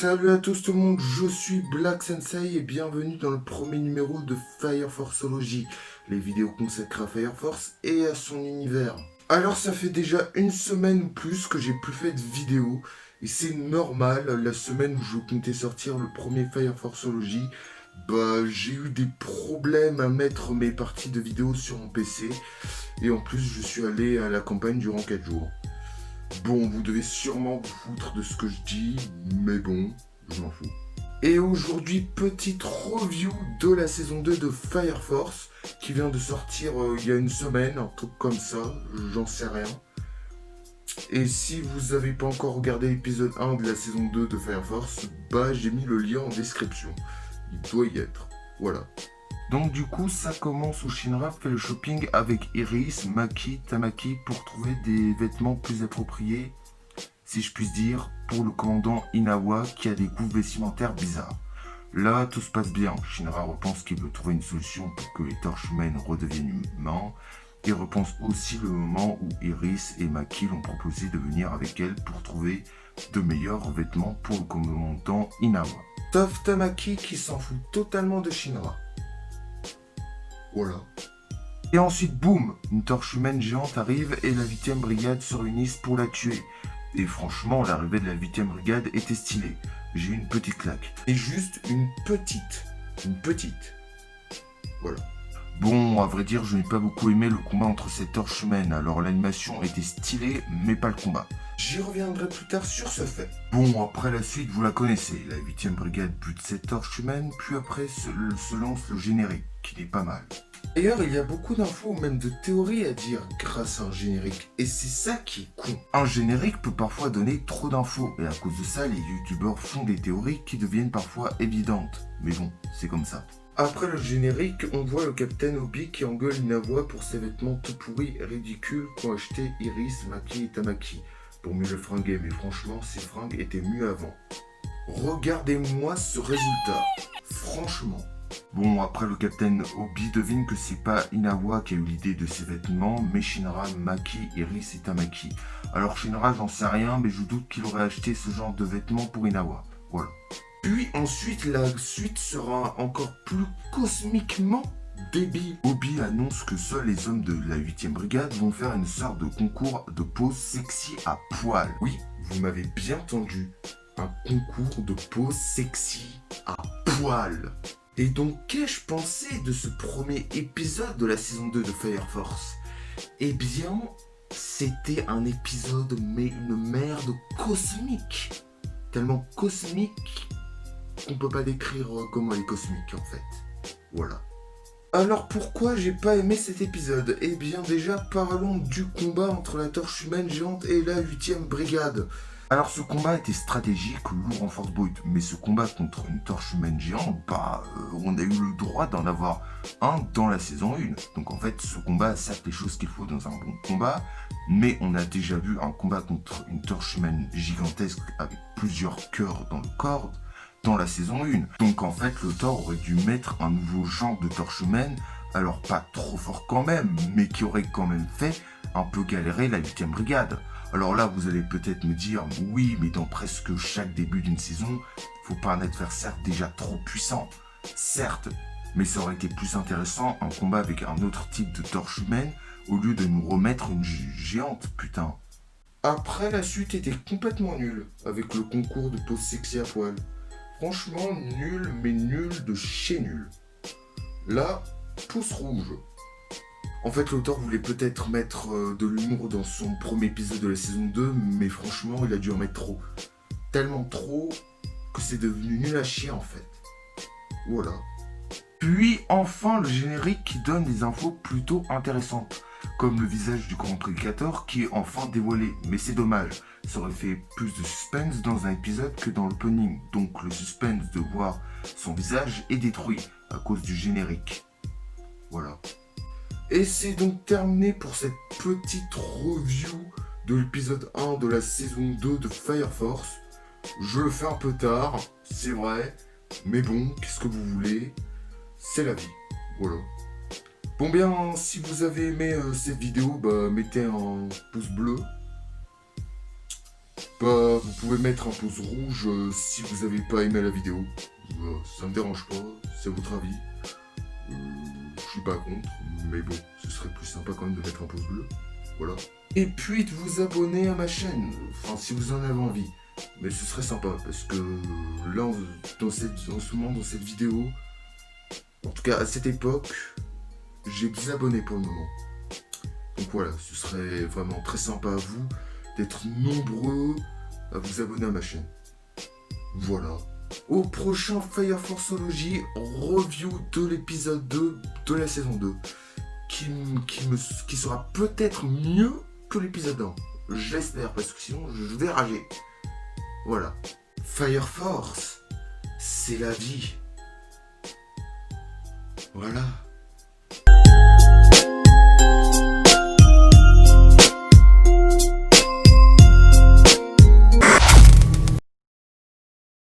Salut à tous tout le monde, je suis Black Sensei et bienvenue dans le premier numéro de Fire Forceology, les vidéos consacrées à Fire Force et à son univers. Alors ça fait déjà une semaine ou plus que j'ai plus fait de vidéos et c'est normal, la semaine où je comptais sortir le premier Fire Forceology, j'ai eu des problèmes à mettre mes parties de vidéos sur mon PC et en plus je suis allé à la campagne durant 4 jours. Bon, vous devez sûrement vous foutre de ce que je dis, mais bon, je m'en fous. Et aujourd'hui, petite review de la saison 2 de Fire Force, qui vient de sortir il y a une semaine, un truc comme ça, j'en sais rien. Et si vous n'avez pas encore regardé l'épisode 1 de la saison 2 de Fire Force, j'ai mis le lien en description. Il doit y être. Voilà. Donc du coup, ça commence où Shinra fait le shopping avec Iris, Maki, Tamaki pour trouver des vêtements plus appropriés, si je puis dire, pour le commandant Inawa qui a des goûts vestimentaires bizarres. Là, tout se passe bien. Shinra repense qu'il veut trouver une solution pour que les torches humaines redeviennent humains. Il repense aussi le moment où Iris et Maki l'ont proposé de venir avec elle pour trouver de meilleurs vêtements pour le commandant Inawa. Sauf Tamaki qui s'en fout totalement de Shinra. Voilà. Et ensuite, boum, une torche humaine géante arrive et la 8ème brigade se réunissent pour la tuer. Et franchement, l'arrivée de la 8ème brigade était stylée. J'ai eu une petite claque. Et juste une petite. Voilà. Bon, à vrai dire, je n'ai pas beaucoup aimé le combat entre ces torches humaines. Alors l'animation était stylée, mais pas le combat. J'y reviendrai plus tard sur ce fait. Bon, après la suite, vous la connaissez. La 8ème brigade bute cette torche humaine, puis après se lance le générique, qui n'est pas mal. D'ailleurs, il y a beaucoup d'infos, même de théories à dire grâce à un générique. Et c'est ça qui est con. Un générique peut parfois donner trop d'infos. Et à cause de ça, les youtubeurs font des théories qui deviennent parfois évidentes. Mais bon, c'est comme ça. Après le générique, on voit le capitaine Obi qui engueule Inawa pour ses vêtements tout pourris et ridicules qu'ont acheté Iris, Maki et Tamaki. Pour mieux le fringuer, mais franchement, ces fringues étaient mieux avant. Regardez-moi ce résultat. Franchement. Bon, après le capitaine Obi devine que c'est pas Inawa qui a eu l'idée de ces vêtements, mais Shinra, Maki, Iris et Tamaki. Alors Shinra, j'en sais rien, mais je doute qu'il aurait acheté ce genre de vêtements pour Inawa. Voilà. Puis ensuite, la suite sera encore plus cosmiquement débile. Obi annonce que seuls les hommes de la 8ème brigade vont faire une sorte de concours de pose sexy à poil. Oui, vous m'avez bien entendu. Un concours de pose sexy à poil. Et donc, qu'ai-je pensé de ce premier épisode de la saison 2 de Fire Force? Eh bien, c'était un épisode, mais une merde cosmique. Tellement cosmique qu'on peut pas décrire comment elle est cosmique, en fait. Voilà. Alors, pourquoi j'ai pas aimé cet épisode? Eh bien, déjà, parlons du combat entre la torche humaine géante et la 8ème brigade. Alors ce combat était stratégique, lourd en force brute, mais ce combat contre une torche humaine géante, on a eu le droit d'en avoir un dans la saison 1. Donc en fait, ce combat a certes les choses qu'il faut dans un bon combat, mais on a déjà vu un combat contre une torche humaine gigantesque avec plusieurs cœurs dans le corps dans la saison 1. Donc en fait, l'auteur aurait dû mettre un nouveau genre de torche humaine, alors pas trop fort quand même, mais qui aurait quand même fait un peu galérer la 8ème brigade. Alors là, vous allez peut-être me dire, oui, mais dans presque chaque début d'une saison, faut pas un adversaire déjà trop puissant. Certes, mais ça aurait été plus intéressant un combat avec un autre type de torche humaine au lieu de nous remettre une géante, putain. Après, la suite était complètement nulle, avec le concours de pose sexy à poil. Franchement, nul, mais nul de chez nul. Là, pouce rouge. En fait, l'auteur voulait peut-être mettre de l'humour dans son premier épisode de la saison 2, mais franchement, il a dû en mettre trop. Tellement trop que c'est devenu nul à chier, en fait. Voilà. Puis, enfin, le générique qui donne des infos plutôt intéressantes, comme le visage du grand prédicateur qui est enfin dévoilé. Mais c'est dommage, ça aurait fait plus de suspense dans un épisode que dans l'opening. Donc, le suspense de voir son visage est détruit à cause du générique. Voilà. Et c'est donc terminé pour cette petite review de l'épisode 1 de la saison 2 de Fire Force. Je le fais un peu tard, c'est vrai, mais bon, qu'est-ce que vous voulez? C'est la vie, voilà. Bon bien, si vous avez aimé cette vidéo, mettez un pouce bleu. Bah, vous pouvez mettre un pouce rouge si vous avez pas aimé la vidéo. Ça me dérange pas, c'est votre avis. Je suis pas contre, mais bon, ce serait plus sympa quand même de mettre un pouce bleu. Voilà. Et puis de vous abonner à ma chaîne, enfin si vous en avez envie. Mais ce serait sympa, parce que là, en ce moment, dans cette vidéo, en tout cas à cette époque, j'ai 10 abonnés pour le moment. Donc voilà, ce serait vraiment très sympa à vous d'être nombreux à vous abonner à ma chaîne. Voilà. Au prochain Fire Forceology, review de l'épisode 2 de la saison 2. Qui sera peut-être mieux que l'épisode 1. J'espère, parce que sinon je vais rager. Voilà. Fire Force, c'est la vie. Voilà.